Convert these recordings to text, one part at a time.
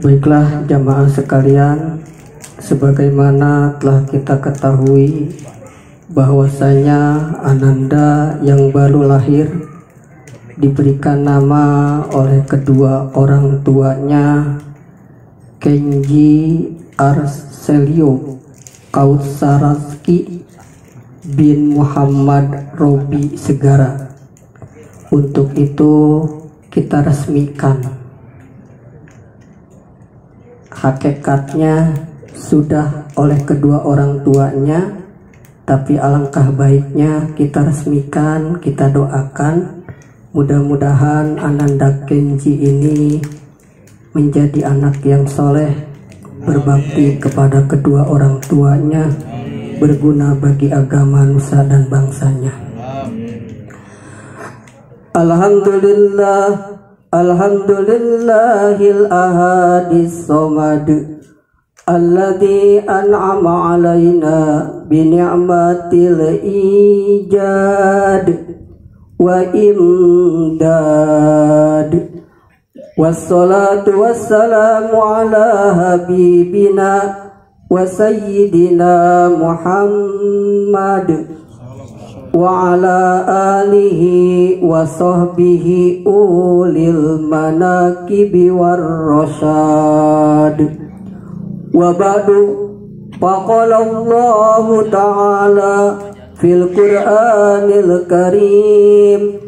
Baiklah jamaah sekalian, sebagaimana telah kita ketahui bahwasanya Ananda yang baru lahir diberikan nama oleh kedua orang tuanya Kenji Arselio Kautsaraski bin Muhammad Robi Segara. Untuk itu kita resmikan. Hakikatnya sudah oleh kedua orang tuanya, tapi alangkah baiknya kita resmikan, kita doakan. Mudah-mudahan Ananda Kenji ini menjadi anak yang soleh, berbakti kepada kedua orang tuanya, berguna bagi agama nusa dan bangsanya. Alhamdulillah, alhamdulillahil ahadis somad alladzi an'ama alaina bi ni'matil ijad wa imdad. Wassalatu wassalamu ala habibina wa sayyidina Muhammad wa ala alihi wa sahbihi ulil manakibi war rasyad. Wa ba'du, faqala Allah ta'ala fil Qur'anil Karim,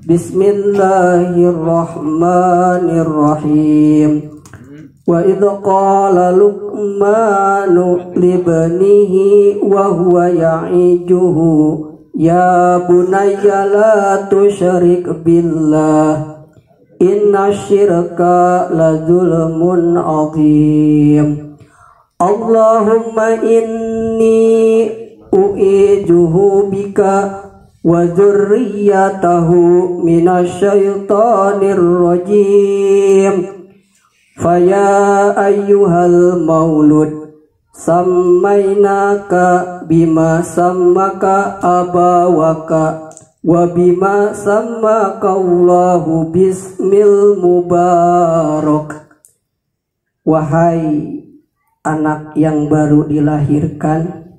Bismillahirrahmanirrahim. Wa idh qala Luqmanu libnihi wa huwa ya'ijuhu ya bunayya la tusyrik billah inna syirka la zulmun azim. Allahumma inni u'ijuhu bika wa dzurriyyatahu minasyaitonir rajim. Faya ayyuhal maulud sammainaka bima sammaka abawaka wa bima sammaka Allahu bismil mubarak. Wahai anak yang baru dilahirkan,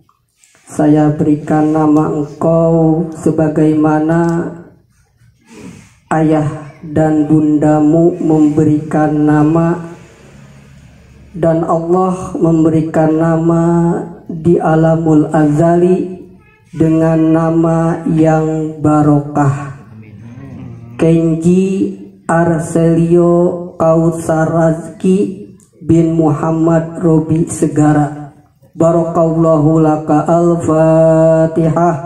saya berikan nama engkau sebagaimana ayah dan bundamu memberikan nama, dan Allah memberikan nama di alamul azali dengan nama yang barokah. Kenji Arselio Kautsaraski bin Muhammad Robi Segara. Barakallahu laka. Al-Fatihah.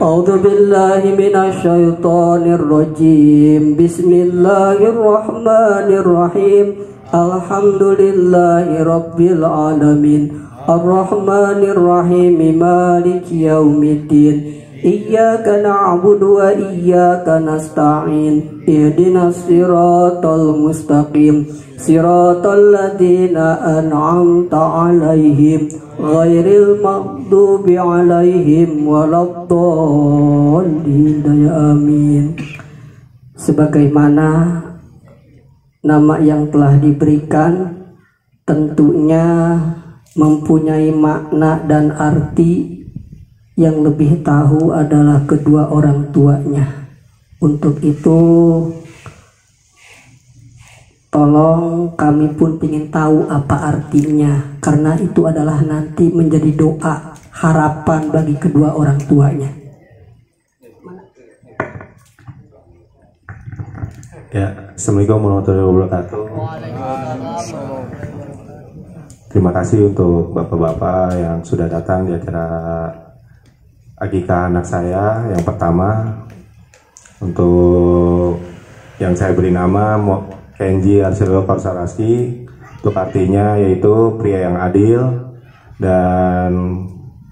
A'udzu billahi minasyaitonir rajim. Bismillahirrahmanirrahim. Alhamdulillahi rabbil alamin. Ar-Rahmanir Rahim. Maliki yaumiddin. Iyyaka na'budu wa iyyaka nasta'in. Ihdinas siratal mustaqim. Siratal ladzina an'amta 'alaihim ghairil maghdubi 'alaihim waladdallin. Amin. Sebagaimana nama yang telah diberikan tentunya mempunyai makna dan arti yang lebih tahu adalah kedua orang tuanya. Untuk itu tolong kami pun ingin tahu apa artinya, karena itu adalah nanti menjadi doa harapan bagi kedua orang tuanya. Ya, Assalamualaikum warahmatullahi wabarakatuh. Terima kasih untuk bapak-bapak yang sudah datang di acara akikah anak saya yang pertama. Untuk yang saya beri nama Kenji Arselio Kautsaraski, untuk artinya yaitu pria yang adil dan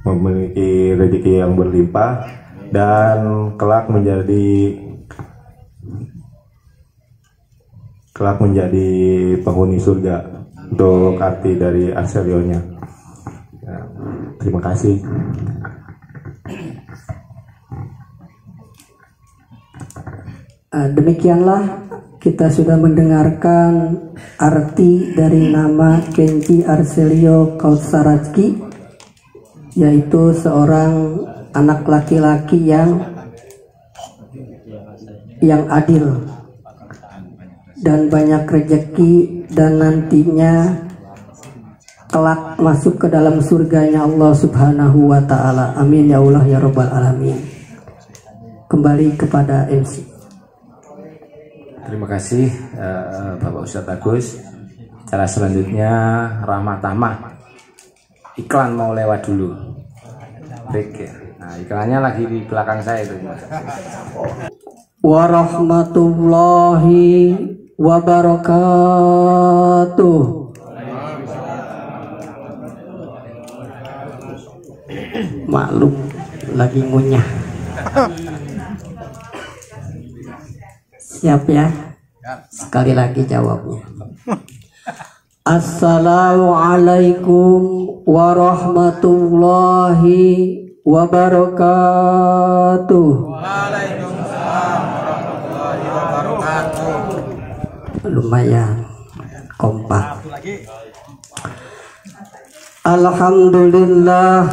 memiliki rezeki yang berlimpah dan kelak menjadi penghuni surga. Untuk arti dari Arselionya. Ya, terima kasih. Demikianlah Kita sudah mendengarkan arti dari nama Kenji Arselio Kautsaraki, yaitu seorang anak laki-laki yang adil dan banyak rezeki, dan nantinya kelak masuk ke dalam surganya Allah Subhanahu wa Ta'ala. Amin ya Allah ya Rabbal Alamin. Kembali kepada MC. Terima kasih Bapak Ustadz Agus. Cara selanjutnya Rahmat Ahmad. Iklan mau lewat dulu. Break ya. Nah, iklannya lagi di belakang saya itu. Warahmatullahi wabarakatuh. Maklum lagi ngunyah. Siap ya? Sekali lagi jawabnya. Assalamualaikum warahmatullahi wabarakatuh. Waalaikumsalam warahmatullahi wabarakatuh. Lumayan kompak. Alhamdulillah,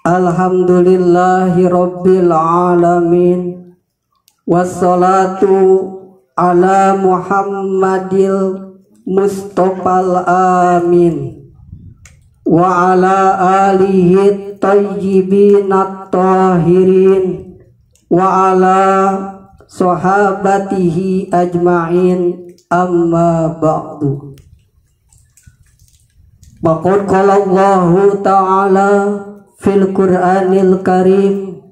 alhamdulillahi rabbil alamin. Wassalatu ala Muhammadil Mustofal amin wa ala alihi tayyibin at-tahirin wa ala sahabatihi ajma'in, amma ba'du. Faqad qala Allahu ta'ala fil Qur'anil Karim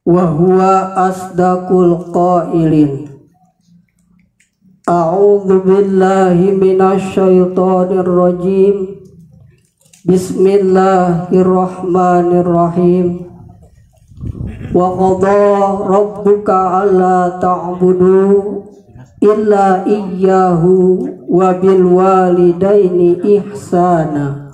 wa huwa asdaqul qailin. A'udzu billahi minasy syaithanir rajim. Bismillahirrahmanirrahim. Wa qadha rabbuka alla ta'budu illa iyyahu wa bil walidaini ihsana.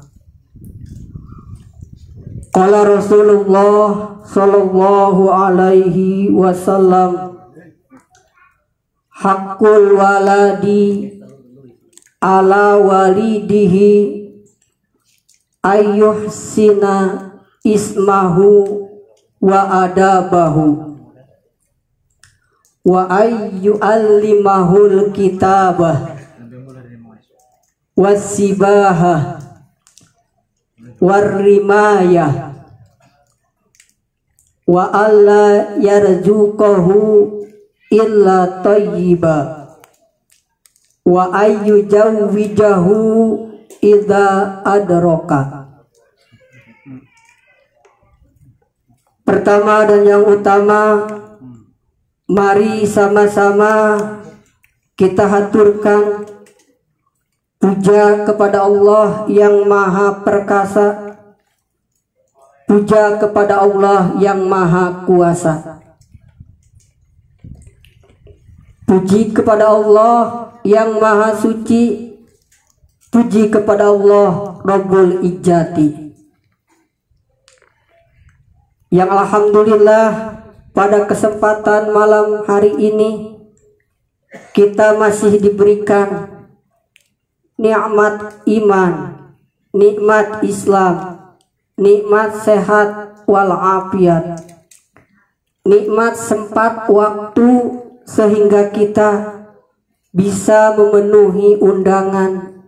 Qala Rasulullah sallallahu alaihi wasallam, haqqul waladi ala walidihi ayyuhsina ismahu wa adabahu wa ayyu'allimahul kitabah wasibahah warrimayah wa alla yarzuqahu illa tayyiba wa ayyujawwijahu idza adraka. Pertama dan yang utama, mari sama-sama kita haturkan puja kepada Allah yang Maha Perkasa, puja kepada Allah yang Maha Kuasa, puji kepada Allah yang Maha Suci, puji kepada Allah Rabbul Izzati, yang alhamdulillah pada kesempatan malam hari ini kita masih diberikan nikmat iman, nikmat Islam, nikmat sehat walafiat, nikmat sempat waktu sehingga kita bisa memenuhi undangan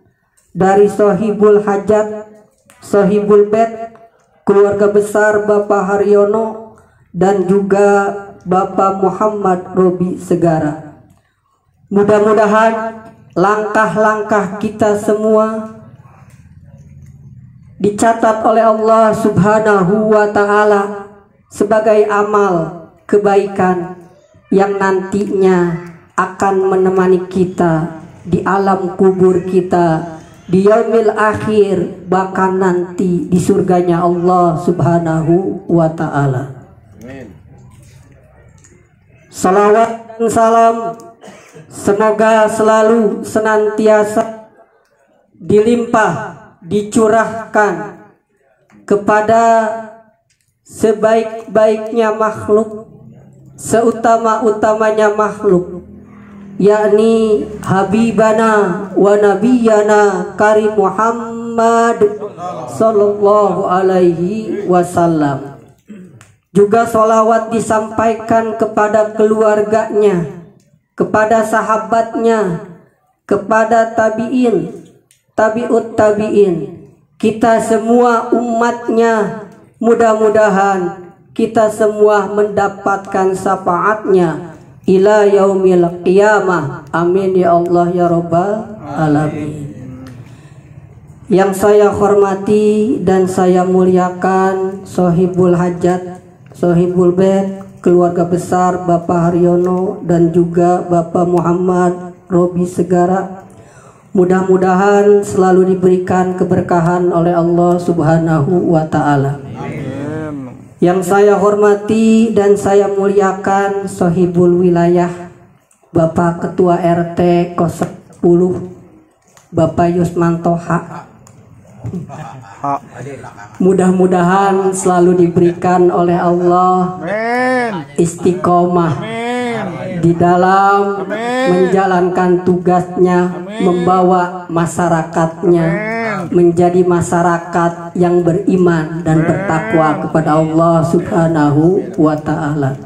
dari Sohibul Hajat, Sohibul Bet, keluarga besar Bapak Haryono dan juga Bapak Muhammad Robi Segara. Mudah-mudahan langkah-langkah kita semua dicatat oleh Allah Subhanahu wa Ta'ala sebagai amal kebaikan yang nantinya akan menemani kita di alam kubur kita, di yaumil akhir, bahkan nanti di surganya Allah Subhanahu wa Ta'ala. Salawat dan salam semoga selalu senantiasa dilimpah dicurahkan kepada sebaik-baiknya makhluk, seutama-utamanya makhluk, yakni habibana wa nabiyana karim Muhammad sallallahu alaihi wasallam. Juga sholawat disampaikan kepada keluarganya, kepada sahabatnya, kepada tabi'in, tabi'ut tabi'in, kita semua umatnya. Mudah-mudahan kita semua mendapatkan syafaatnya ila yaumil qiyamah. Amin ya Allah ya Rabbal alamin. Yang saya hormati dan saya muliakan Sohibul Hajat, Sohibul Bait, keluarga besar Bapak Haryono dan juga Bapak Muhammad Robi Segara. Mudah-mudahan selalu diberikan keberkahan oleh Allah Subhanahu wa Ta'ala. Yang saya hormati dan saya muliakan Sohibul Wilayah, Bapak Ketua RT 10 Bapak Yusmanto H. Mudah-mudahan selalu diberikan oleh Allah istiqomah di dalam menjalankan tugasnya, membawa masyarakatnya menjadi masyarakat yang beriman dan bertakwa kepada Allah Subhanahu wa Ta'ala.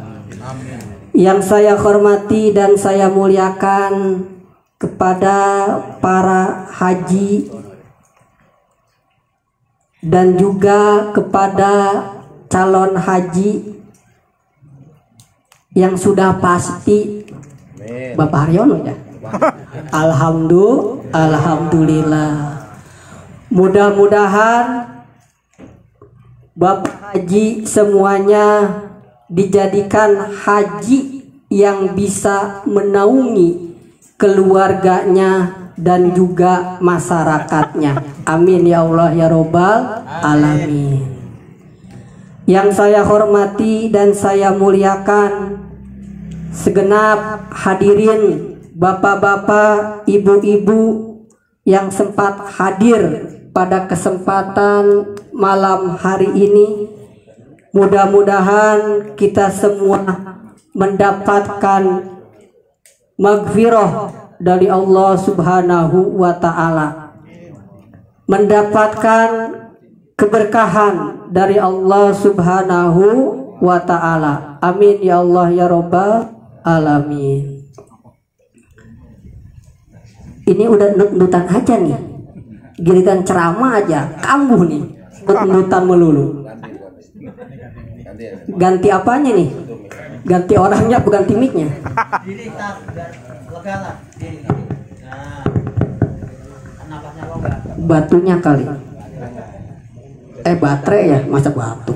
Yang saya hormati dan saya muliakan kepada para haji dan juga kepada calon haji yang sudah pasti Bapak Haryono ya. Alhamdulillah. Mudah-mudahan Bapak Haji semuanya dijadikan haji yang bisa menaungi keluarganya dan juga masyarakatnya. Amin ya Allah ya Rabbal alamin. Yang saya hormati dan saya muliakan segenap hadirin, bapak-bapak, ibu-ibu yang sempat hadir pada kesempatan malam hari ini. Mudah-mudahan kita semua mendapatkan maghfirah dari Allah Subhanahu wa Ta'ala, mendapatkan keberkahan dari Allah Subhanahu wa Ta'ala. Amin ya Allah ya Rabbal alamin. Ini udah nutan aja nih, giliran ceramah aja kambuh nih, nutan melulu. Ganti apanya nih? Ganti orangnya, ganti mic-nya. Batunya kali. Baterai ya, masa batu.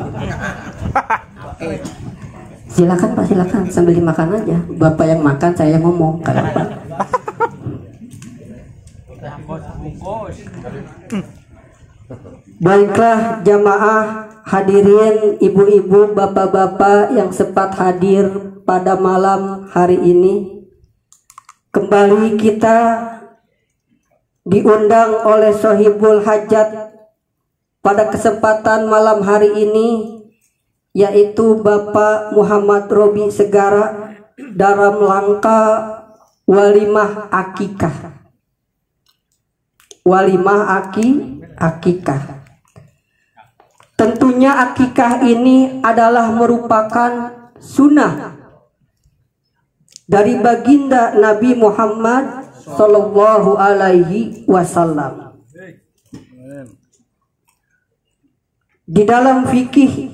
Silakan Pak, silakan sambil dimakan aja. Bapak yang makan, saya yang ngomong. Kenapa? Baiklah jamaah hadirin, ibu-ibu, bapak-bapak yang sempat hadir pada malam hari ini. Kembali kita diundang oleh Sohibul Hajat pada kesempatan malam hari ini, yaitu Bapak Muhammad Robi Segara dalam rangka walimah akikah. Walimah akikah. Tentunya akikah ini adalah merupakan sunnah dari baginda Nabi Muhammad Sallallahu Alaihi Wasallam. Di dalam fikih,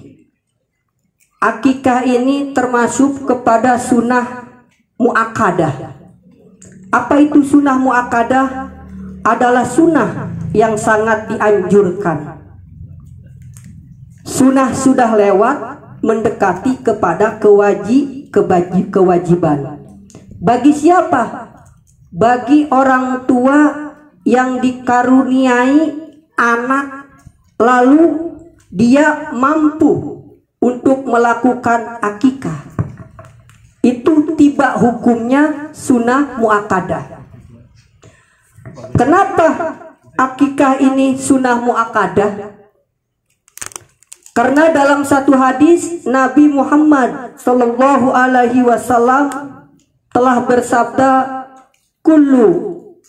akikah ini termasuk kepada sunnah muakkadah. Apa itu sunnah muakkadah? Adalah sunnah yang sangat dianjurkan. Sunnah sudah lewat, mendekati kepada kewajiban. Bagi siapa? Bagi orang tua yang dikaruniai anak, lalu dia mampu untuk melakukan akikah. Itu tiba hukumnya sunnah muakkadah. Kenapa akikah ini sunnah muakkadah? Karena dalam satu hadis Nabi Muhammad Sallallahu Alaihi Wasallam telah bersabda, kullu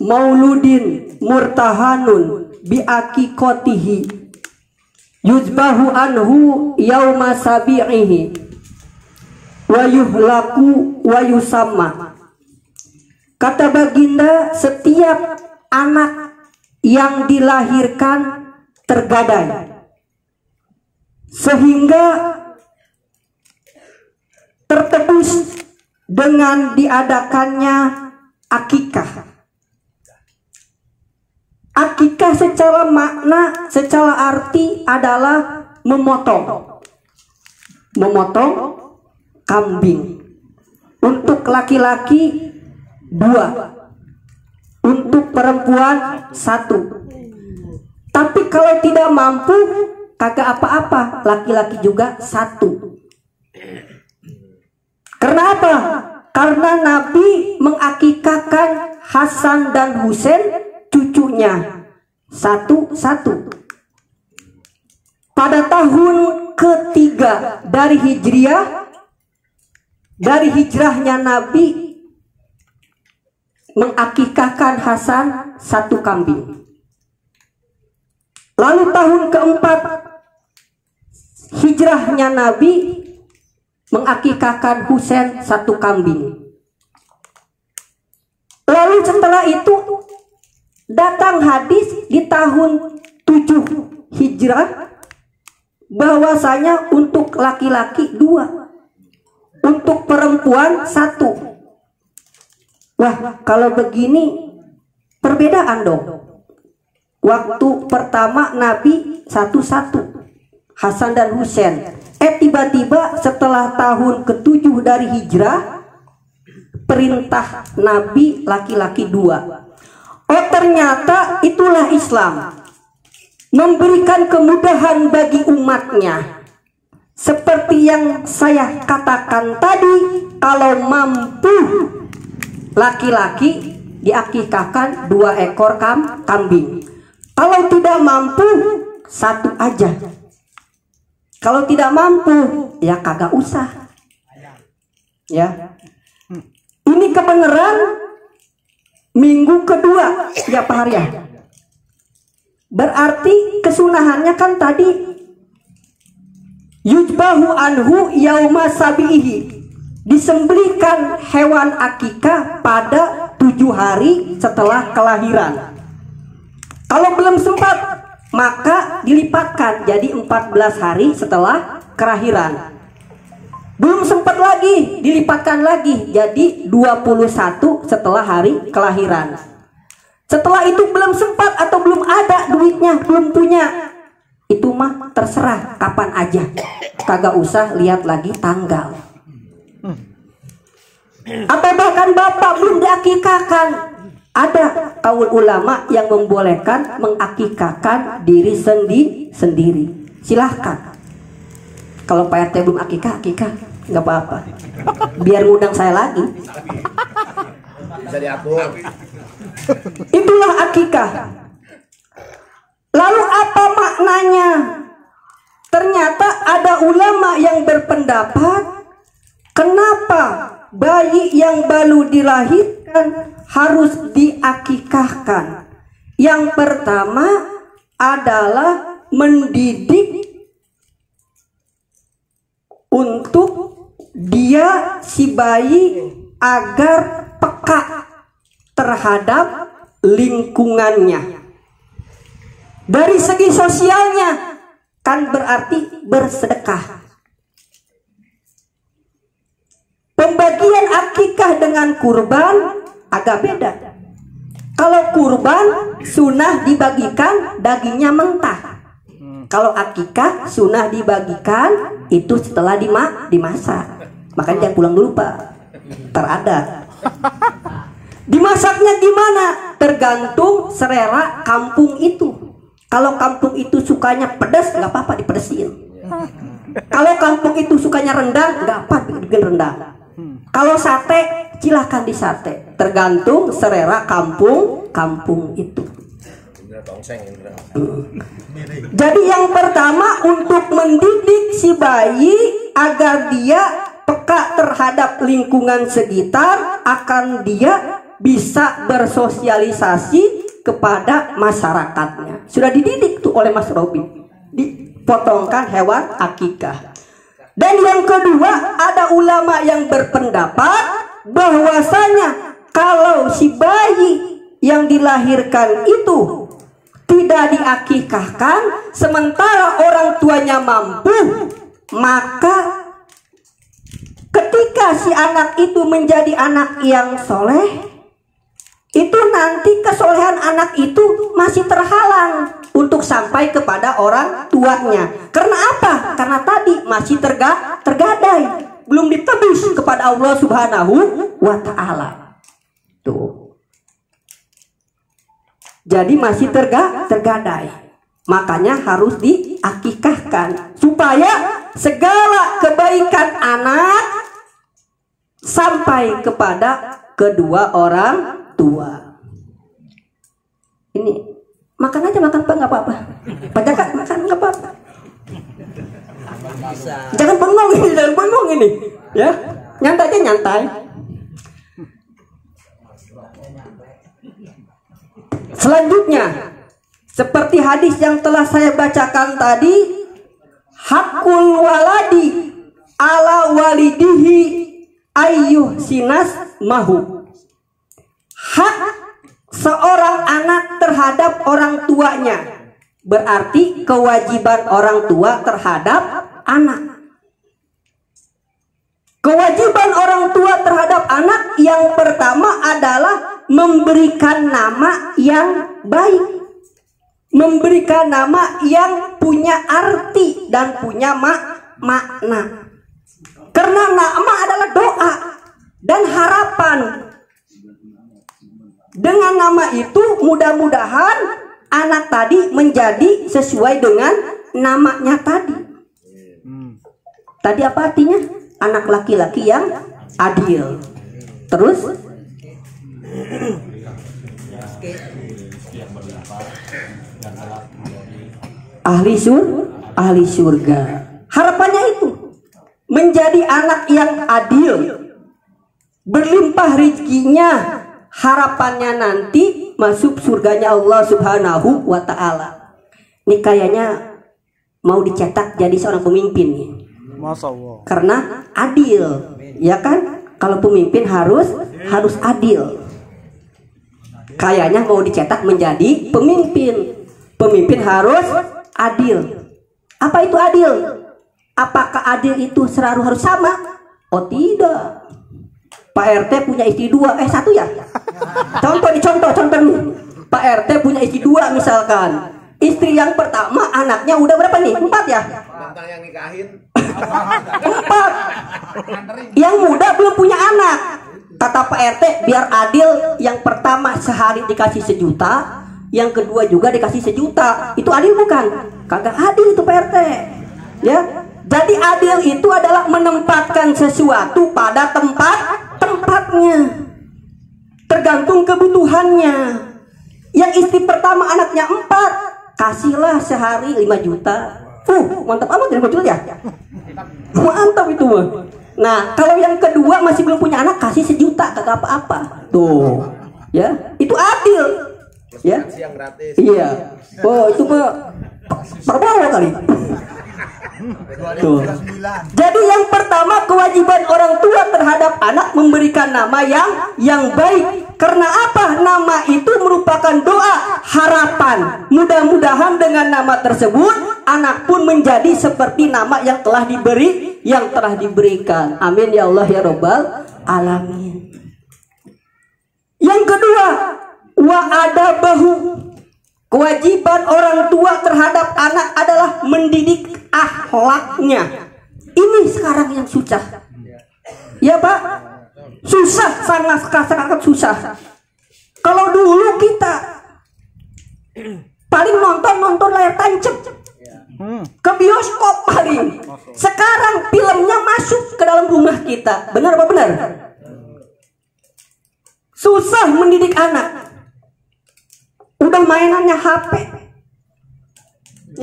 mauludin murtahanun bi aqiqatihi yuzbahu anhu yauma sabi'ihi wa yuhlaku wa yusamma. Kata baginda, setiap anak yang dilahirkan tergadai sehingga tertebus dengan diadakannya akikah. Akikah secara makna, secara arti adalah memotong kambing. Untuk laki-laki 2, untuk perempuan 1. Tapi kalau tidak mampu, kagak apa-apa, laki-laki juga 1. Karena apa? Karena Nabi mengakikahkan Hasan dan Husain, cucunya satu-satu. Pada tahun ketiga dari Hijriah, dari hijrahnya Nabi, mengakikahkan Hasan 1 kambing. Lalu tahun keempat hijrahnya Nabi, mengakikahkan Husain 1 kambing. Lalu setelah itu datang hadis di tahun 7 hijrah bahwasanya untuk laki-laki 2, untuk perempuan 1. Wah, kalau begini perbedaan dong. Waktu pertama Nabi 1-1, Hasan dan Husain. Tiba-tiba setelah tahun ke-7 dari hijrah, perintah Nabi laki-laki 2. Oh, ternyata itulah Islam, memberikan kemudahan bagi umatnya. Seperti yang saya katakan tadi, kalau mampu laki-laki diakikahkan 2 ekor kambing. Kalau tidak mampu 1 aja. Kalau tidak mampu ya kagak usah. Ya. Ini kebenaran minggu kedua ya Pak Harya. Berarti kesunahannya kan tadi yujbahu anhu yauma sabihi, disembelihkan hewan akikah pada 7 hari setelah kelahiran. Kalau belum sempat, maka dilipatkan jadi 14 hari setelah kelahiran. Belum sempat lagi, dilipatkan lagi jadi 21 setelah hari kelahiran. Setelah itu belum sempat atau belum ada duitnya, belum punya, itu mah terserah kapan aja, kagak usah lihat lagi tanggal. Atau bahkan bapak belum diakikahkan, ada kaul ulama yang membolehkan mengakikahkan diri sendiri. Silahkan. Kalau Pak RT belum akikah nggak apa-apa. Biar ngundang saya lagi. Bisa diatur. Itulah akikah. Lalu apa maknanya? Ternyata ada ulama yang berpendapat, kenapa bayi yang baru dilahirkan harus diakikahkan? Yang pertama adalah mendidik untuk dia si bayi agar peka terhadap lingkungannya. Dari segi sosialnya kan berarti bersedekah. Pembagian akikah dengan kurban agak beda. Kalau kurban sunnah dibagikan dagingnya mentah. Kalau akikah sunnah dibagikan itu setelah dimasak. Makanya jangan pulang dulu Pak, terada. Dimasaknya gimana? Tergantung selera kampung itu. Kalau kampung itu sukanya pedas, nggak apa-apa dipedesin. Kalau kampung itu sukanya rendang, nggak apa bikin rendang. Kalau sate, silahkan disate. Tergantung selera kampung itu. Jadi yang pertama untuk mendidik si bayi agar dia peka terhadap lingkungan sekitar, akan dia bisa bersosialisasi kepada masyarakatnya. Sudah dididik tuh oleh Mas Robi, dipotongkan hewan akikah. Dan yang kedua, ada ulama yang berpendapat bahwasanya kalau si bayi yang dilahirkan itu tidak diakikahkan sementara orang tuanya mampu, maka ketika si anak itu menjadi anak yang soleh, itu nanti kesolehan anak itu masih terhalang untuk sampai kepada orang tuanya. Karena apa? Karena tadi masih tergadai, belum ditebus kepada Allah Subhanahu wa Ta'ala. Tuh. Jadi masih tergadai. Makanya harus diakikahkan supaya segala kebaikan anak sampai kepada kedua orang tua. Ini makan aja, makan Pak, nggak apa-apa. Pak Jaka makan nggak apa-apa. Jangan bengong ini, jangan bengong ini, ya. Nyantai aja, nyantai. Selanjutnya, seperti hadis yang telah saya bacakan tadi, hakul waladi ala walidihi ayyuh sinas mahu. Hak seorang anak terhadap orang tuanya, berarti kewajiban orang tua terhadap anak. Kewajiban orang tua terhadap anak yang pertama adalah memberikan nama yang baik, memberikan nama yang punya arti dan punya makna. Karena nama adalah doa dan harapan. Dengan nama itu mudah-mudahan anak tadi menjadi sesuai dengan namanya tadi. Tadi apa artinya? Anak laki-laki yang adil. Terus ahli surga. Harapannya itu menjadi anak yang adil, berlimpah rezekinya. Harapannya nanti masuk surganya Allah Subhanahu wa Ta'ala. Ini kayaknya mau dicetak jadi seorang pemimpin nih. Masya Allah. Karena adil, ya kan? Kalau pemimpin harus adil. Kayaknya mau dicetak menjadi pemimpin. Pemimpin harus adil. Apa itu adil? Apakah adil itu selalu harus sama? Oh tidak. Pak RT punya istri dua, satu ya? Contoh nih. Pak RT punya istri dua misalkan. Istri yang pertama anaknya udah berapa nih? 4 ya? Tentang yang nikahin 4. Yang muda belum punya anak. Kata Pak RT biar adil, yang pertama sehari dikasih 1 juta, yang kedua juga dikasih 1 juta. Itu adil bukan? Kagak adil itu Pak RT. Ya. Jadi adil itu adalah menempatkan sesuatu pada tempatnya, tergantung kebutuhannya. Yang istri pertama anaknya 4, kasihlah sehari 5 juta. Mantap amat 5 juta ya. Mantap itu mah. Nah, kalau yang kedua masih belum punya anak, kasih 1 juta, kagak apa-apa. Tuh, ya, itu adil. Ya, siang gratis. Iya. Oh, itu mah Prabowo kali. Tuh. Jadi yang pertama, kewajiban orang tua terhadap anak memberikan nama yang baik. Karena apa? Nama itu merupakan doa harapan. Mudah-mudahan dengan nama tersebut anak pun menjadi seperti nama yang telah diberikan. Amin ya Allah ya Rabbal alamin. Yang kedua, wa adabahu. Kewajiban orang tua terhadap anak adalah mendidik akhlaknya. Ini sekarang yang susah. Ya Pak, susah, sangat susah. Kalau dulu kita paling nonton layar tancap, ke bioskop paling. Sekarang filmnya masuk ke dalam rumah kita. Benar apa benar? Susah mendidik anak. Udah mainannya HP,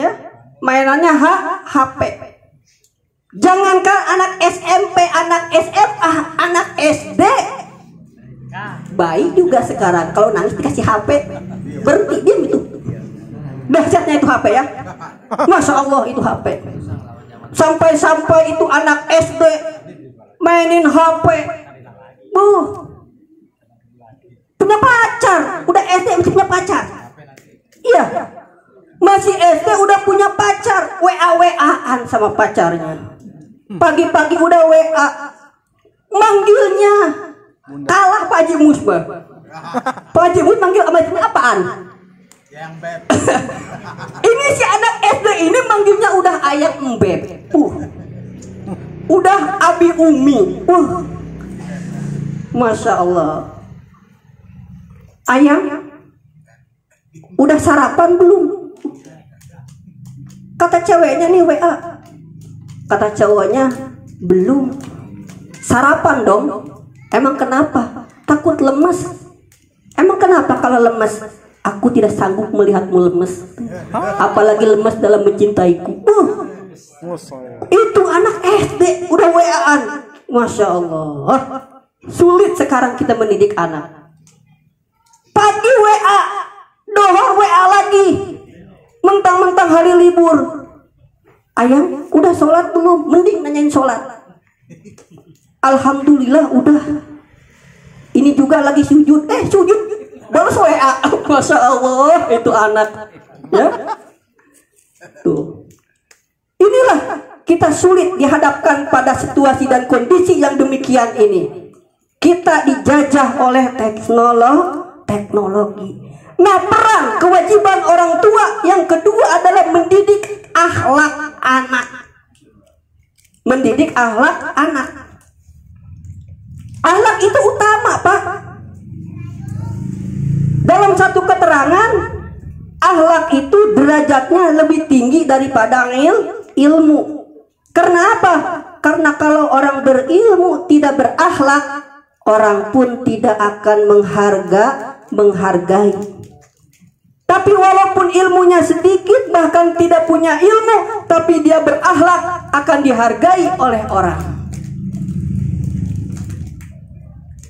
ya, mainannya HP. Jangankan anak SMP, anak SMA, anak SD, Bayi juga sekarang kalau nangis dikasih HP berhenti diam itu. Dahsyatnya itu HP ya. Masya Allah itu HP. Sampai itu anak SD mainin HP. Punya pacar. Udah SD masih punya pacar. Iya. Masih SD udah punya pacar. WA-WA-an sama pacarnya. Pagi-pagi udah WA. Manggilnya kalah Pak Haji Musbah. Pak Haji Mus manggil sama istrinya apaan? Ini si anak SD ini manggilnya udah ayam embeb. Udah abi umi. Masya Allah. Ayam udah sarapan belum? Kata ceweknya nih WA. Kata cowoknya belum. Sarapan dong. Emang kenapa? Takut lemes. Emang kenapa kalau lemes? Aku tidak sanggup melihatmu lemes. Apalagi lemes dalam mencintaiku. Itu anak SD udah WA-an. Masya Allah. Sulit sekarang kita mendidik anak. Pagi WA, dohor WA lagi. Mentang-mentang hari libur. Ayang, udah sholat belum? Mending nanyain sholat. Alhamdulillah udah. Ini juga lagi sujud. Sujud balas WA. Masya Allah itu anak. Ya. Tuh. Inilah kita sulit dihadapkan pada situasi dan kondisi yang demikian ini. Kita dijajah oleh teknologi. Nah, peran kewajiban orang tua yang kedua adalah mendidik akhlak anak. Mendidik akhlak anak. Akhlak itu utama, Pak. Dalam satu keterangan, akhlak itu derajatnya lebih tinggi daripada ilmu. Karena apa? Karena kalau orang berilmu tidak berakhlak, orang pun tidak akan menghargai. Tapi walaupun ilmunya sedikit, bahkan tidak punya ilmu, tapi dia berakhlak, akan dihargai oleh orang.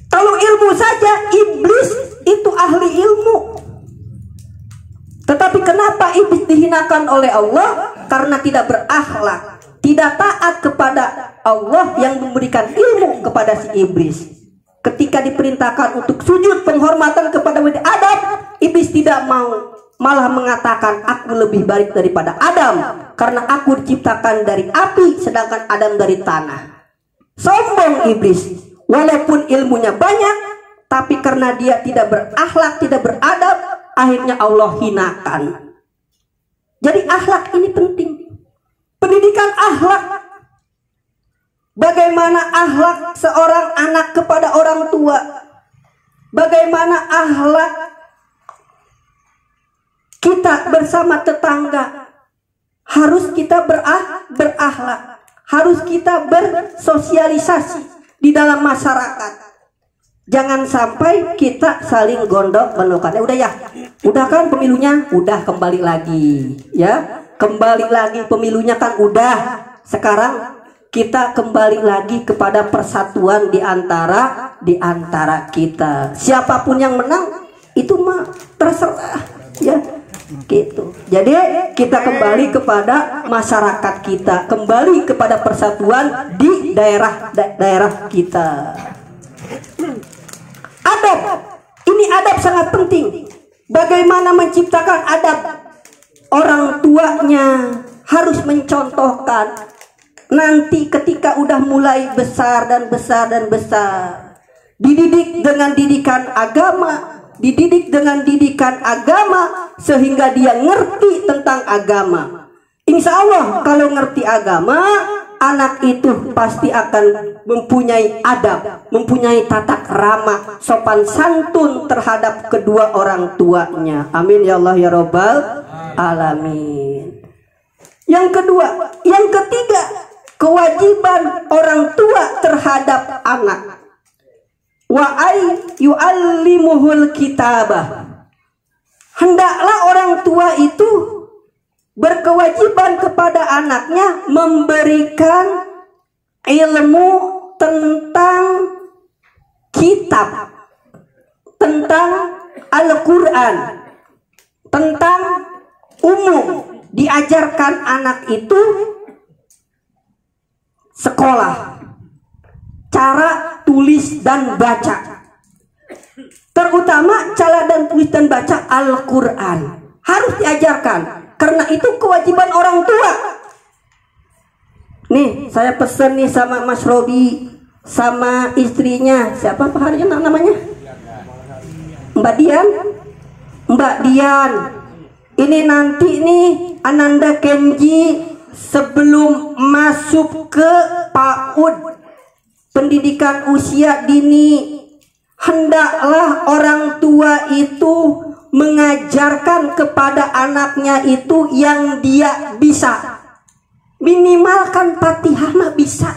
Kalau ilmu saja, iblis itu ahli ilmu. Tetapi kenapa iblis dihinakan oleh Allah? Karena tidak berakhlak, tidak taat kepada Allah yang memberikan ilmu kepada si iblis. Ketika diperintahkan untuk sujud penghormatan kepada Adam, iblis tidak mau, malah mengatakan aku lebih baik daripada Adam karena aku diciptakan dari api sedangkan Adam dari tanah. Sombong iblis. Walaupun ilmunya banyak, tapi karena dia tidak berakhlak, tidak beradab, akhirnya Allah hinakan. Jadi akhlak ini penting. Pendidikan akhlak. Bagaimana akhlak seorang anak kepada orang tua? Bagaimana akhlak kita bersama tetangga? Harus kita berakhlak. Harus kita bersosialisasi di dalam masyarakat. Jangan sampai kita saling gondok-gondokan. Udah ya, udah kan pemilunya, udah kembali lagi, ya, kembali lagi pemilunya kan udah. Sekarang kita kembali lagi kepada persatuan di antara kita. Siapapun yang menang itu mah terserah, ya, gitu. Jadi kita kembali kepada masyarakat kita, kembali kepada persatuan di daerah kita. Adab, ini adab sangat penting. Bagaimana menciptakan adab? Orang tuanya harus mencontohkan. Nanti ketika udah mulai besar dan besar, dididik dengan didikan agama, sehingga dia ngerti tentang agama. Insya Allah kalau ngerti agama, anak itu pasti akan mempunyai adab, mempunyai tata krama, sopan santun terhadap kedua orang tuanya. Amin ya Allah ya Rabbal alamin. Yang ketiga, kewajiban orang tua terhadap anak. Wa ay yu'allimuhul kitabah. Hendaklah orang tua itu berkewajiban kepada anaknya memberikan ilmu tentang kitab. tentang Al-Quran, tentang umum, diajarkan anak itu sekolah, cara tulis dan baca, terutama cara dan tulis dan baca Al-Quran harus diajarkan, karena itu kewajiban orang tua. Nih saya pesen nih sama Mas Robi, sama istrinya, siapa Pak Harjo namanya? Mbak Dian. Mbak Dian, ini nanti nih Ananda Kenji sebelum masuk ke PAUD, pendidikan usia dini, hendaklah orang tua itu mengajarkan kepada anaknya itu yang dia bisa. Minimalkan Fatihah mah bisa.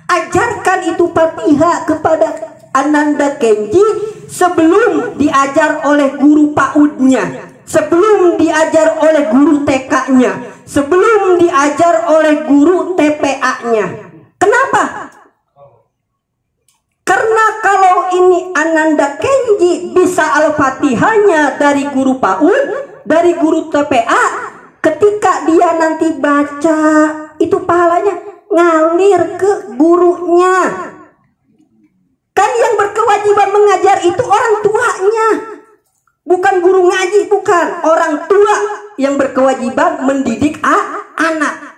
Ajarkan itu Fatihah kepada Ananda Kenji sebelum diajar oleh guru PAUD-nya, sebelum diajar oleh guru TK-nya, sebelum diajar oleh guru TPA-nya. Kenapa? Karena kalau ini Ananda Kenji bisa Al-Fatihahnya dari guru PAUD, dari guru TPA, ketika dia nanti baca itu pahalanya ngalir ke gurunya. Kan yang berkewajiban mengajar itu orang tuanya, bukan guru ngaji, bukan. Orang tua yang berkewajiban mendidik anak.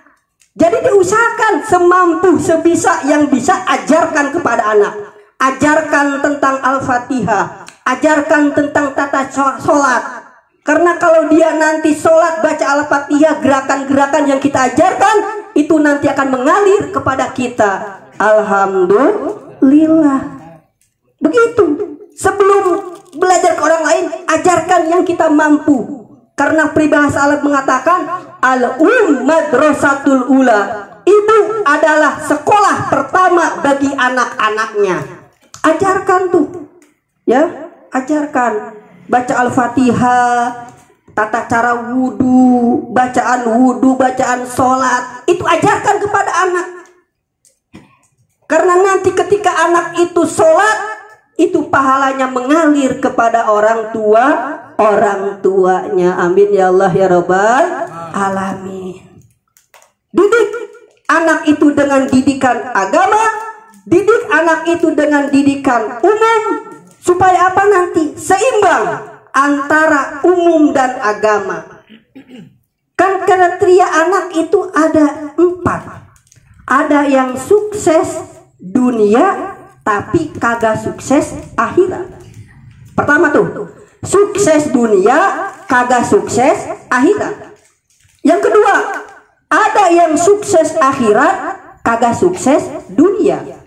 Jadi diusahakan semampu sebisa yang bisa ajarkan kepada anak. Ajarkan tentang Al-Fatihah, ajarkan tentang tata sholat. Karena kalau dia nanti sholat baca Al-Fatihah, gerakan-gerakan yang kita ajarkan itu nanti akan mengalir kepada kita. Alhamdulillah. Begitu. Sebelum belajar ke orang lain, ajarkan yang kita mampu. Karena peribahasa Arab mengatakan madrasatul ula, ibu adalah sekolah pertama bagi anak-anaknya. Ajarkan tuh, ya, ajarkan baca Al-Fatihah, tata cara wudhu, bacaan sholat, itu ajarkan kepada anak. Karena nanti ketika anak itu sholat, itu pahalanya mengalir kepada orang tuanya. Amin ya Allah ya Rabbal alamin. Didik anak itu dengan didikan agama, didik anak itu dengan didikan umum, supaya apa nanti? Seimbang antara umum dan agama. Kan kriteria anak itu ada 4. Ada yang sukses dunia tapi kagak sukses akhirat. Pertama tuh, sukses dunia kagak sukses akhirat. Yang kedua, ada yang sukses akhirat kagak sukses dunia.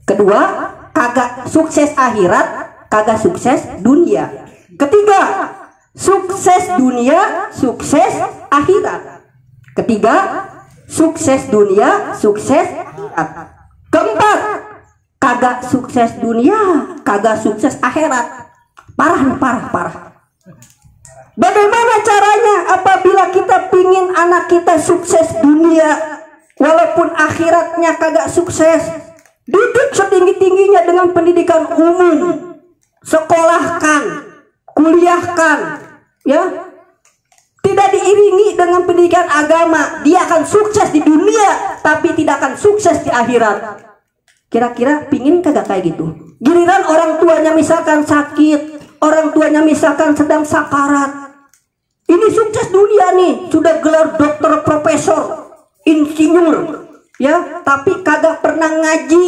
Kedua, kagak sukses akhirat kagak sukses dunia. Ketiga, sukses dunia sukses akhirat. Ketiga, sukses dunia sukses akhirat. Keempat, kagak sukses dunia kagak sukses akhirat. Parah. Bagaimana caranya apabila kita pingin anak kita sukses dunia walaupun akhiratnya kagak sukses? Didik setinggi-tingginya dengan pendidikan umum, sekolahkan, kuliahkan, ya. Tidak diiringi dengan pendidikan agama, dia akan sukses di dunia tapi tidak akan sukses di akhirat. Kira-kira pingin kagak kayak gitu? Giliran orang tuanya misalkan sakit, orang tuanya misalkan sedang sakarat, ini sukses dunia nih, sudah gelar dokter, profesor, insinyur, ya, tapi kagak pernah ngaji,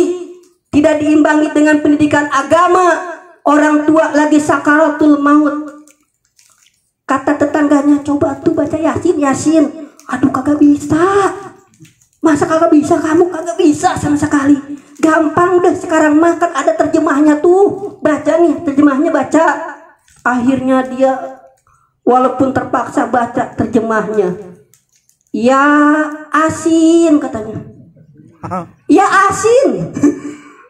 tidak diimbangi dengan pendidikan agama. Orang tua lagi sakaratul maut, kata tetangganya, coba tuh baca Yasin. Aduh kagak bisa. Masa kagak bisa? Kamu kagak bisa sama sekali. Gampang deh sekarang mah, kan ada terjemahnya tuh. Baca nih, terjemahnya baca. Akhirnya dia walaupun terpaksa baca terjemahnya. Ya asin katanya. Ya asin.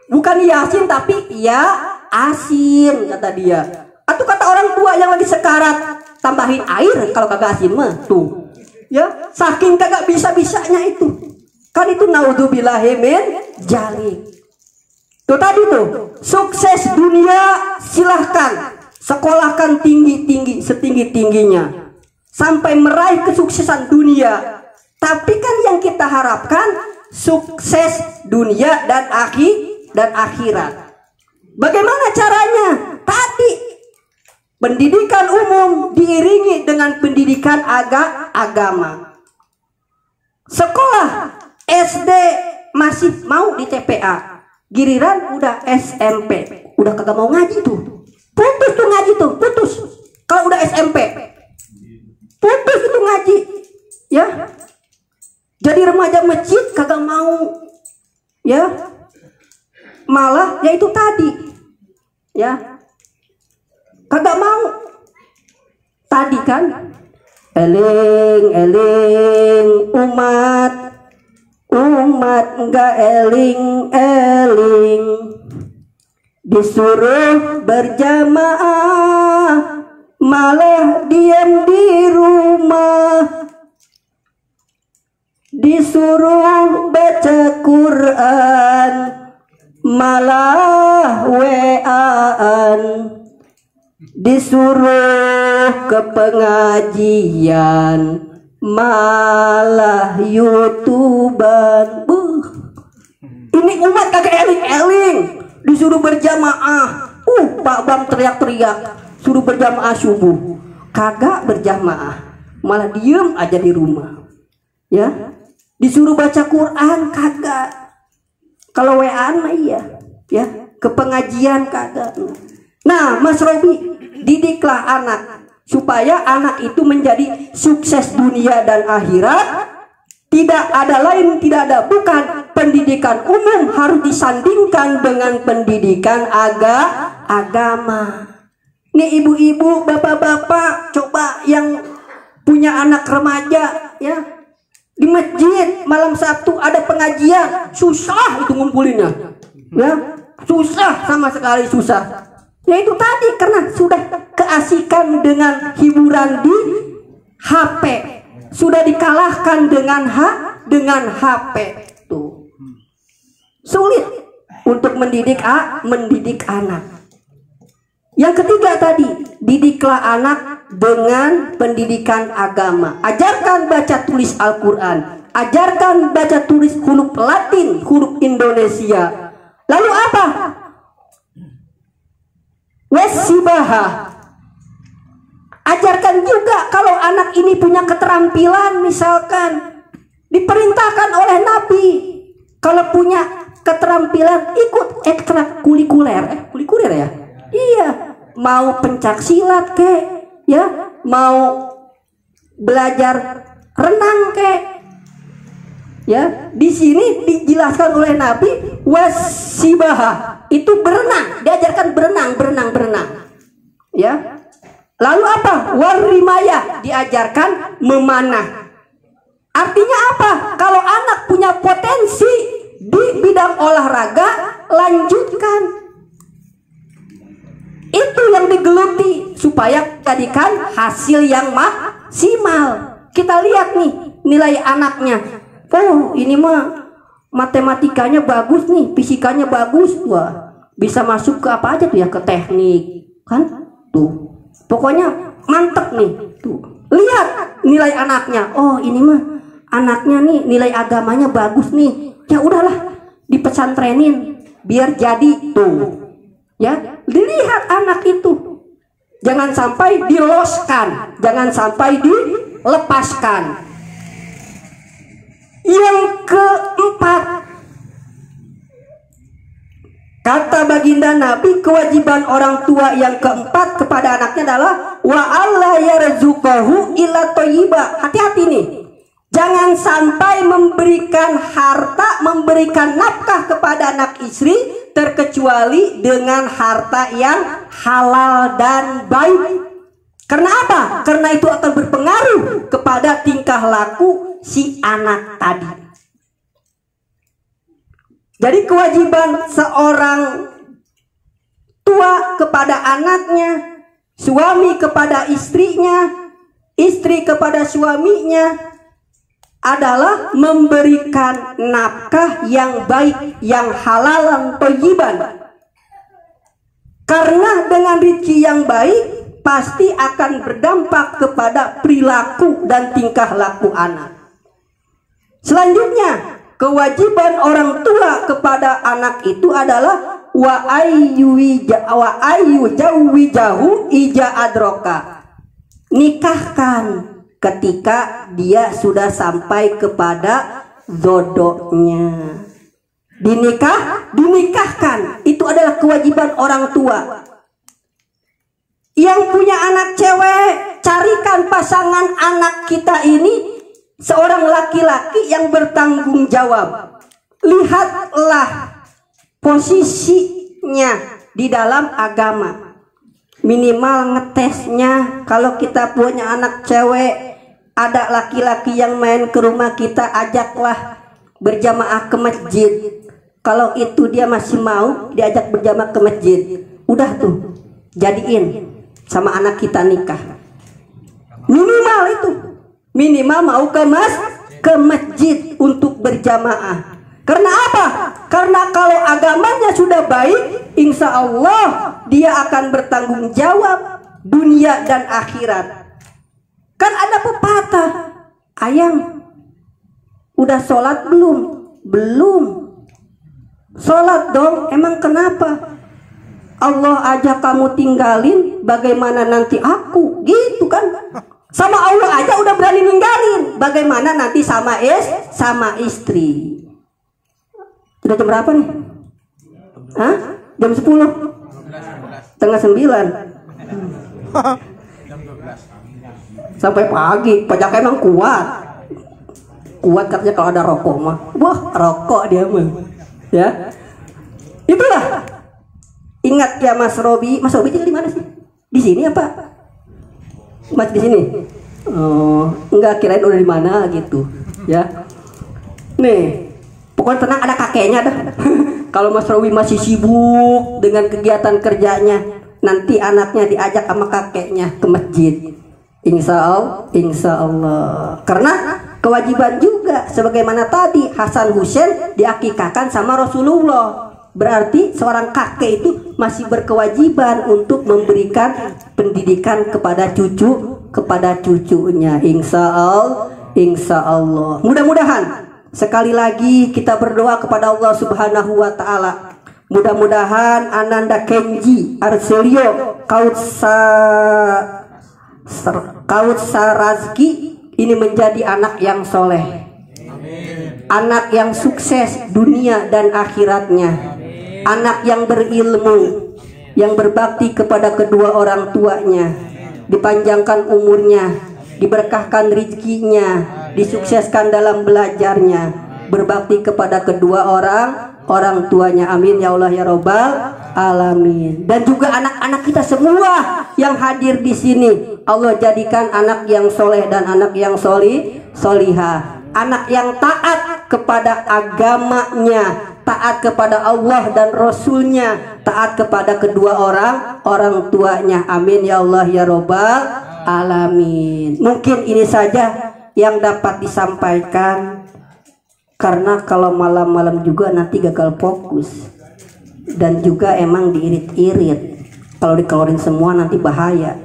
Bukan Yasin tapi ya asin kata dia. Atau kata orang tua yang lagi sekarat, tambahin air kalau kagak asin mah tuh. Ya, saking kagak bisa-bisanya itu. Kan itu naudzubillahi min dzalik. Tuh tadi tuh, sukses dunia silahkan, sekolahkan tinggi-tinggi, setinggi-tingginya, sampai meraih kesuksesan dunia. Tapi kan yang kita harapkan sukses dunia dan akhirat. Bagaimana caranya? Tadi pendidikan umum diiringi dengan pendidikan agama. Sekolah SD masih mau di TPA, giliran udah SMP udah kagak mau ngaji tuh. Putus tuh ngaji tuh, putus. Kalau udah SMP putus itu ngaji, ya. Jadi remaja masjid kagak mau, ya. Malah ya itu tadi, ya. Kagak mau. Tadi kan eling umat enggak eling, disuruh berjamaah malah diam di rumah, disuruh baca Quran malah WA-an, disuruh ke pengajian malah YouTuber. Ini umat kagak eling-eling, disuruh berjamaah. Pak Bang teriak-teriak suruh berjamaah subuh, kagak berjamaah, malah diem aja di rumah, ya. Disuruh baca Quran kagak, kalau WA-an mah iya, ya. Ke pengajian kagak. Nah, Mas Robi, didiklah anak supaya anak itu menjadi sukses dunia dan akhirat. Tidak ada lain, tidak ada bukan, pendidikan umum harus disandingkan dengan pendidikan agama. Nih ibu-ibu, bapak-bapak, coba yang punya anak remaja, ya, di masjid malam Sabtu ada pengajian, susah itu ngumpulinnya, ya, susah, sama sekali susah. Ya itu tadi, karena sudah keasikan dengan hiburan di HP, sudah dikalahkan dengan HP. Tuh, sulit untuk mendidik anak. Yang ketiga tadi, didiklah anak dengan pendidikan agama. Ajarkan baca tulis Al-Quran, ajarkan baca tulis huruf Latin, huruf Indonesia. Lalu apa? Wesibaha. Ajarkan juga kalau anak ini punya keterampilan, misalkan diperintahkan oleh Nabi, kalau punya keterampilan ikut ekstrakurikuler, kurikuler ya, iya, mau pencak silat kek, ya, mau belajar renang kek, ya. Di sini dijelaskan oleh Nabi wasibaha, itu berenang, diajarkan berenang, ya. Lalu apa? Warimaya, diajarkan memanah. Artinya apa? Kalau anak punya potensi di bidang olahraga, lanjutkan. Itu yang digeluti supaya jadikan hasil yang maksimal. Kita lihat nih nilai anaknya. Oh, ini mah matematikanya bagus nih, fisikanya bagus, wah, bisa masuk ke apa aja tuh ya, ke teknik, kan? Tuh. Pokoknya mantep nih. Tuh. Lihat nilai anaknya. Oh, ini mah anaknya nih nilai agamanya bagus nih. Ya udahlah, dipesantrenin biar jadi tuh. Ya, dilihat anak itu. Jangan sampai diloskan, jangan sampai dilepaskan. Yang keempat, kata baginda Nabi, kewajiban orang tua yang keempat kepada anaknya adalah wa alla yarzuqahu illa thayyiba. Hati-hati nih. Jangan sampai memberikan harta, memberikan nafkah kepada anak istri terkecuali dengan harta yang halal dan baik. Karena apa? Karena itu akan berpengaruh kepada tingkah laku si anak tadi. Jadi kewajiban seorang tua kepada anaknya, suami kepada istrinya, istri kepada suaminya adalah memberikan nafkah yang baik, yang halal, thayyiban. Karena dengan rezeki yang baik pasti akan berdampak kepada perilaku dan tingkah laku anak. Selanjutnya, kewajiban orang tua kepada anak itu adalah wa ayyu jawijahu ija adroka. Nikahkan ketika dia sudah sampai kepada jodohnya. Dinikahkan. Itu adalah kewajiban orang tua. Yang punya anak cewek, carikan pasangan anak kita ini seorang laki-laki yang bertanggung jawab. Lihatlah posisinya di dalam agama. Minimal ngetesnya. Kalau kita punya anak cewek, ada laki-laki yang main ke rumah kita, ajaklah berjamaah ke masjid. Kalau itu dia masih mau diajak berjamaah ke masjid, udah tuh jadiin sama anak kita nikah. Minimal itu, minimal mau ke masjid untuk berjamaah. Karena apa? Karena kalau agamanya sudah baik, insya Allah dia akan bertanggung jawab dunia dan akhirat. Kan ada pepatah, ayang udah sholat belum? Belum. Sholat dong, emang kenapa? Allah aja kamu tinggalin, bagaimana nanti aku? Gitu kan? Sama Allah aja udah berani ninggalin, bagaimana nanti sama istri? Udah jam berapa nih? Hah? Jam 10? Setengah 9. Sampai pagi, pajak emang kuat. Kuat katanya kalau ada rokok mah. Wah, rokok dia mah. Ya. Itulah. Ingat ya Mas Robi. Mas Robi tinggal di mana sih? Di sini apa? Mas di sini. Oh, enggak, kirain udah di mana gitu. Ya. Nih, pokoknya tenang, ada kakeknya dah. Kalau Mas Robi masih sibuk dengan kegiatan kerjanya, nanti anaknya diajak sama kakeknya ke masjid. Insya Allah. Karena kewajiban juga, sebagaimana tadi Hasan Husain diakikahkan sama Rasulullah. Berarti seorang kakek itu masih berkewajiban untuk memberikan pendidikan kepada cucunya. Insya Allah. Mudah-mudahan sekali lagi kita berdoa kepada Allah Subhanahu wa taala. Mudah-mudahan Ananda Kenji Arselio Kautsarazki ini menjadi anak yang soleh. Amin. Anak yang sukses dunia dan akhiratnya. Amin. Anak yang berilmu, yang berbakti kepada kedua orang tuanya. Dipanjangkan umurnya, diberkahkan rezekinya, disukseskan dalam belajarnya, berbakti kepada kedua orang tuanya. Amin ya Allah ya Robbal alamin. Dan juga anak-anak kita semua yang hadir di sini, Allah jadikan anak yang soleh dan anak yang solihah, anak yang taat kepada agamanya, taat kepada Allah dan Rasulnya, taat kepada kedua orang tuanya. Amin ya Allah ya Robbal alamin. Mungkin ini saja yang dapat disampaikan, karena kalau malam-malam juga nanti gagal fokus, dan juga emang diirit-irit. Kalau dikeluarin semua nanti bahaya,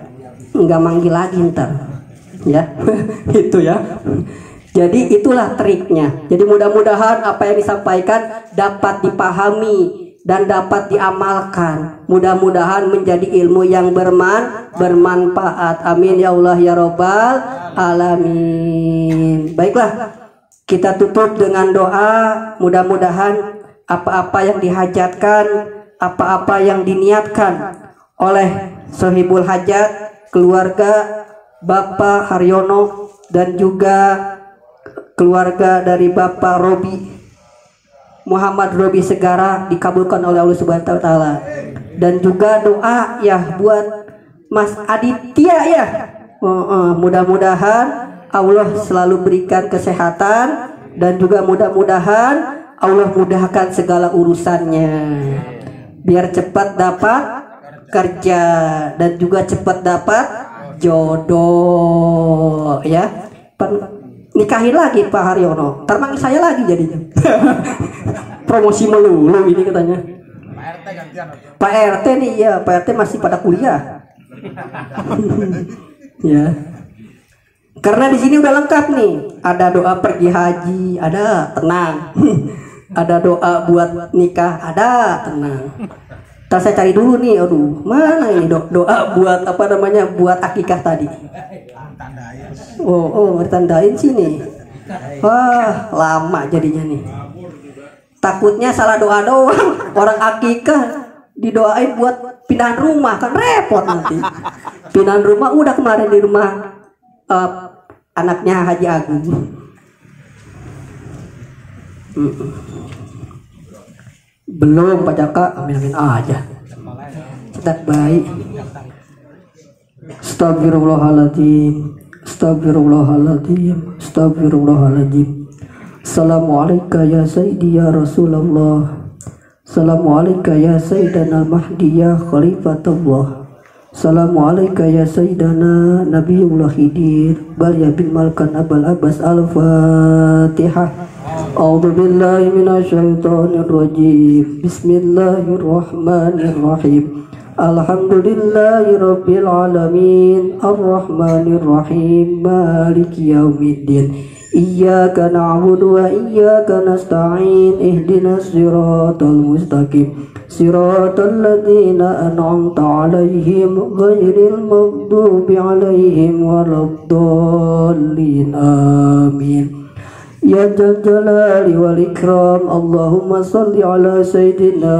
nggak manggil lagi ntar, ya. Itu ya. Jadi itulah triknya. Jadi mudah-mudahan apa yang disampaikan dapat dipahami dan dapat diamalkan. Mudah-mudahan menjadi ilmu yang bermanfaat. Amin ya Allah ya Robbal alamin. Baiklah, kita tutup dengan doa. Mudah-mudahan apa-apa yang dihajatkan, apa-apa yang diniatkan oleh Sohibul Hajat, keluarga Bapak Haryono, dan juga keluarga dari Bapak Robi Muhammad Robi Segara dikabulkan oleh Allah Subhanahu wa taala. Dan juga doa ya buat Mas Aditya ya. Mudah-mudahan Allah selalu berikan kesehatan, dan juga mudah-mudahan Allah mudahkan segala urusannya, biar cepat dapat kerja dan juga cepat dapat jodoh ya. Nikahin lagi Pak Haryono, ntar manggil saya lagi jadinya. Promosi melulu ini katanya. Pak RT nih ya, Pak RT masih pada kuliah. Ya. Karena di sini udah lengkap nih. Ada doa pergi haji, ada, tenang. Ada doa buat nikah, ada, tenang. Ntar saya cari dulu nih, aduh, mana ini doa buat apa namanya, buat akikah tadi. Oh, tandain sini. Wah, lama jadinya nih. Takutnya salah doa doang. Orang akikah didoain buat pindahan rumah, kan repot nanti. Pindahan rumah udah kemarin di rumah anaknya Haji Agung. Belum Pak Jaka, amin aja. Cetak baik. Astagfirullahaladzim. Astagfirullahaladzim. Astagfirullahaladzim. Assalamualaikum ya Sayyidi ya Rasulullah. Assalamualaikum ya Sayyidana Mahdi ya Khalifatullah. Assalamualaikum ya Sayyidana Nabiullah Khidir. Bal ya bin Malkan Abal Abbas Al-Fatihah. A'udzu billahi minasyaitonir rajim. Bismillahirrahmanirrahim. Alhamdulillahirabbil alamin. Arrahmanir rahim. Maliki yaumiddin. Iyyaka na'budu wa iyyaka nasta'in. Ihdinas siratal mustaqim. Siratal ladzina an'amta 'alaihim ghairil maghdubi 'alaihim waladdallin. Amin. Ya Dzal Jalali wal Ikram. Allahumma salli ala Sayyidina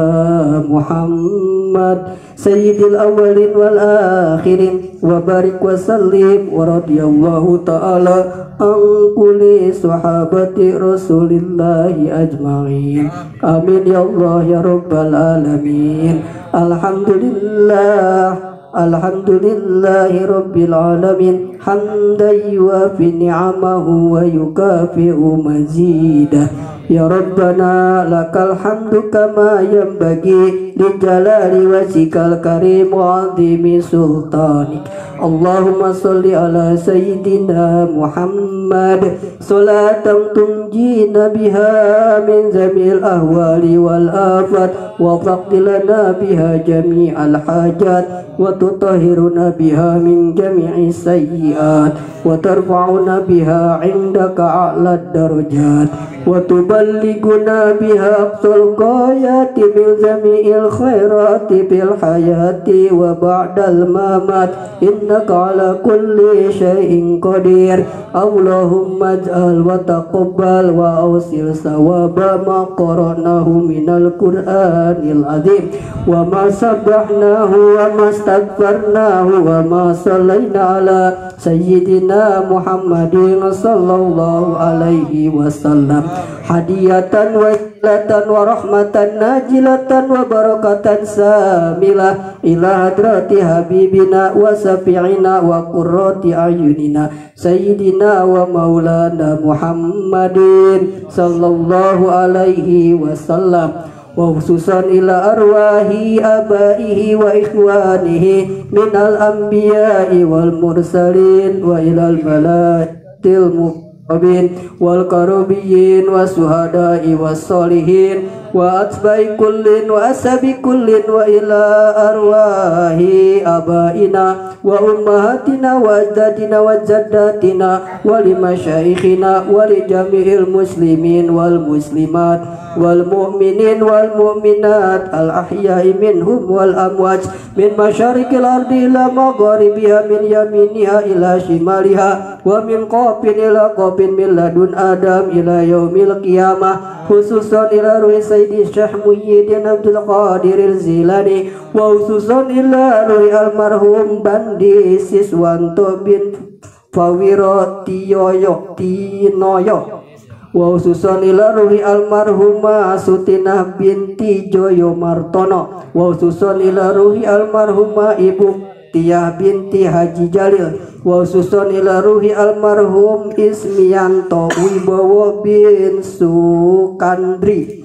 Muhammad Sayyidil awwalin wal akhirin wa barik wa sallim wa radiyallahu ta'ala an kulli sahabati Rasulillahi ajma'in. Amin ya Allah ya Rabbal alamin. Alhamdulillah. Alhamdulillahi rabbil alamin. Hamdan yuwafi ni'amahu wa yukafi'u mazidah. Ya Rabbana lakal hamdu kama yanbaghi li jalali wajhikal karim wa 'azimi sultanik. Allahumma salli ala sayyidina Muhammad salatan tunjina biha min zamil ahwali wal afat wa taqdilana biha jami'al hajat wa tutahhiruna biha min jami'i sayyi'at wa tarfa'una biha 'indaka a'lad darajat wa tuballighuna biha aqsal ghayati min jami'il khairati fil hayati wa ba'dal mamat. Innaka ala kulli syai'in qadir. Allahumma ij'al wa taqabbal wa awsil sawaba ma qara'nahu minal Qur'anil azim wa ma sabbahnahu wa ma astaghfarnahu wa ma sallaina ala sayyidina Muhammadin sallallahu alaihi wasallam hadiyatan wa ilatan wa rahmatan najilatan wa barakatan samilah ila hadrati habibina wa safi'ina wa qurrati ayunina sayyidina wa maulana Muhammadin sallallahu alaihi wasallam wa khususan ila arwahi abaihi wa ikhwanihi minal anbiya'i wal mursalin wa ilal malaikil muqarrabin wal karubiyyin wa suhada'i was solihin wa atba'i kullin wa asabi kullin wa ila arwahi abaina wa ummahatina wa ajdadina wa jaddatina wa limasyaikhina wa li jami'il muslimin wal muslimat wal mu'minin wal mu'minat al ahya'i minhum wal amwat min masyariqil ardi ila magharibiha min yaminiha ila shimaliha wa min qafin ila qafin min ladun adam ila yaumil qiyamah khususan ila ruhi Sayyidi Syekh Muhyiddin Abdul Qadir Al-Zilani wa khususan ila ruhi almarhum Bandi Siswanto bin Fawiro Tiyoyo Tinoyo wa khususan ila ruhi almarhumah Sutinah binti Joyo Martono wa khususan ila ruhi almarhumah Ibu Tiah binti Haji Jalil wa khususan ila ruhi almarhum Ismianto Wibowo bin Sukandri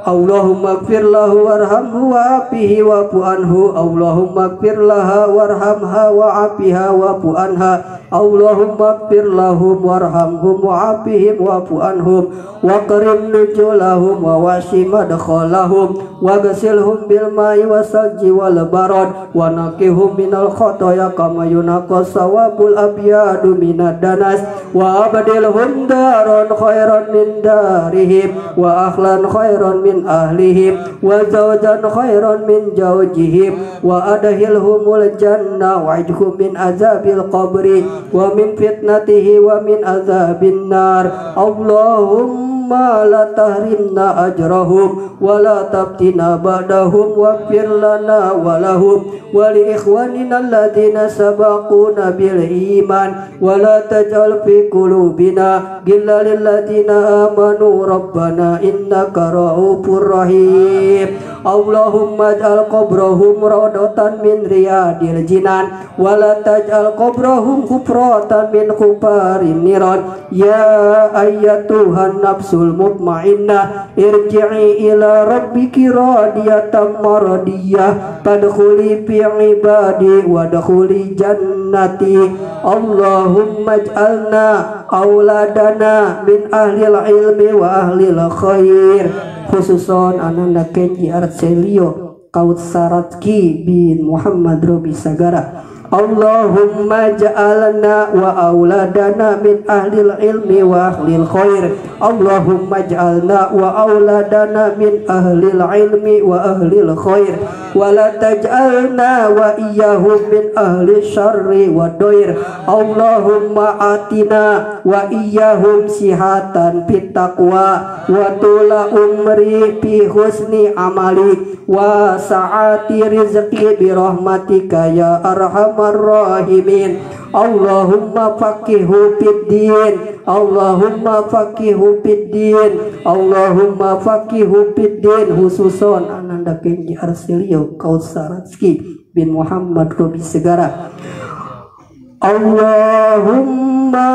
Allahumma ighfir lahu warhamhu wa'afihi wa'fu anhu. Allahumma ighfir laha warhamha wa'afiha wa'fu anha. Allahumma ighfir lahum warhamhum wa'afihim wa'fu anhum wa karim nuzulahum wa wasi madkhalahum wa ghasilhum bil ma'i wasalji wal barad wa naqihum minal khotoya kama yunaqas sawabul abyadu minad danas wa abadilhum daron khairan min darihim wa akhlan khairan min ahlihim wa zawjan khairan min zawjihim wa adahilhumul jannah wa ijhum min azabil qabri wa min fitnatihi wa min azabin nar. Allahumma la tahrimna ajrahum wa la tabtina ba'dahum waghfir lana wa lahum wa li ikhwanina alladhina sabaquna bil iman wa la taj'al fi qulubina ghillan lil ladzina amanu rabbana innaka ra'ufur rahim. Allahumma ij'al qabrahum rawdatan min riyadil jinan wa la taj'al qabrahum hufratan min khubarin niran. Ya ayyatuhan nafsul mutmainnah irji'i ila rabbiki radiyatan maradiyah fadkhuli fi ibadi wadkhuli jannati. Allahumma ij'alna auladana min ahlil ilmi wa ahlil khair, khususon ananda Kenji Arcelio Kautsaratki bin Muhammad Robi Sagara. Allahumma ja'alna wa auladana min ahlil ilmi wa ahlil khair. Allahumma ja'alna wa auladana min ahlil ilmi wa ahlil khair wa la taj'alna wa iyyahum min ahli syarri wa doir. Allahumma atina wa iyyahum sihatan fit taqwa wa tula umri fi husni amali wa sa'ati rizqi bi rahmatika ya arhamar rahimin. Allahumma faqihu fid din. Allahumma faqihu fid din. Allahumma faqihu fid din. Khususon ananda Kenji Arcelio Kautsaratki bin Muhammad Robi Segara. Allahumma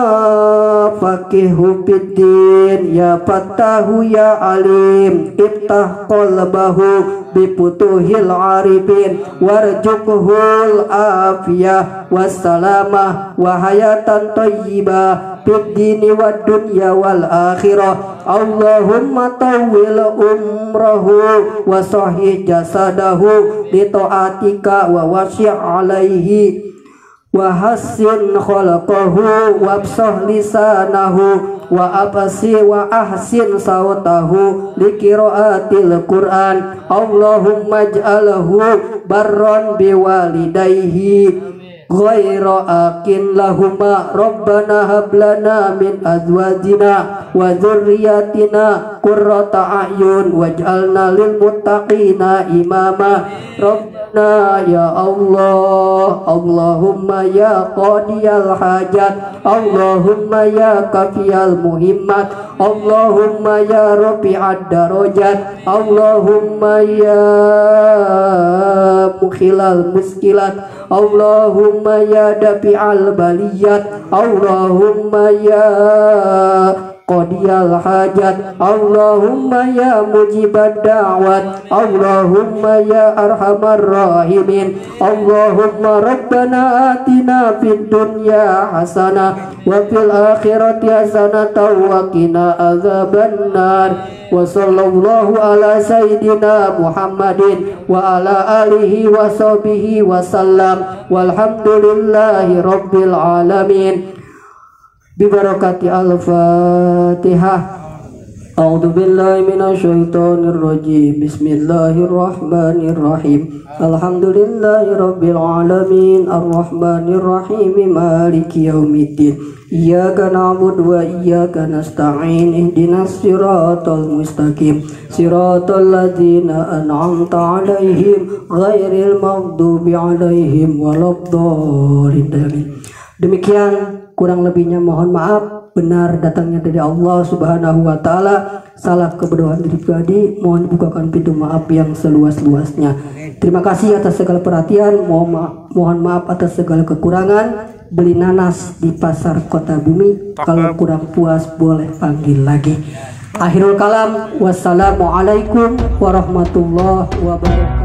faqihu fid din ya Fattahu ya Alim iftah qalbahu biputuhil arifin warjukuhul afiyah wassalamah wa hayatan thayyibah fid dini wad dunya wal akhirah. Allahumma tawwil umrahu wa sahih jasadahu li taatika wa wasi' alaihi wa hassin khalaqahu wa absah lisanahu wa abasi wa ahsin sautahu li qiraatil Qur'an. Allahumma ij'alhu barran biwalidayhi ghaira akin lahuma. Rabbana hablana min azwajina wa dzurriyyatina qurrata a'yun waj'alna lil muttaqina imama. Rabbana ya Allah. Allahumma ya qadiyal hajat. Allahumma ya kafiyal muhimmat. Allahumma ya rafi'ad darajat. Allahumma ya mukhilal muskilat. Allahumma ya dafi'al baliyat. Allahumma ya qadiyal hajat. Allahumma ya mujibad da'wat. Allahumma ya arhamar rahimin. Allahumma rabbana atina fid dunya hasanah wa fil akhirati hasanah wa qina azaban nar. Wa sallallahu ala sayyidina Muhammadin wa ala alihi wa sahbihi wa sallam walhamdulillahi rabbil alamin. Bibarakati al-Fatihah. A'udzu billahi minasyaitonir rajim. Bismillahirrahmanirrahim. Alhamdulillahi rabbil alamin arrahmanir rahim maliki yaumiddin. Iyyaka na'budu wa iyyaka nasta'in. Ihdinas siratal mustaqim. Siratal ladzina an'amta 'alaihim ghairil maghdubi 'alaihim waladdallin. Demikian kurang lebihnya mohon maaf. Benar datangnya dari Allah Subhanahu wa taala. Salah kebodohan diri pribadi mohon dibukakan pintu maaf yang seluas-luasnya. Terima kasih atas segala perhatian. Mohon maaf atas segala kekurangan. Beli nanas di pasar Kota Bumi. Kalau kurang puas boleh panggil lagi. Akhirul kalam, wassalamualaikum warahmatullahi wabarakatuh.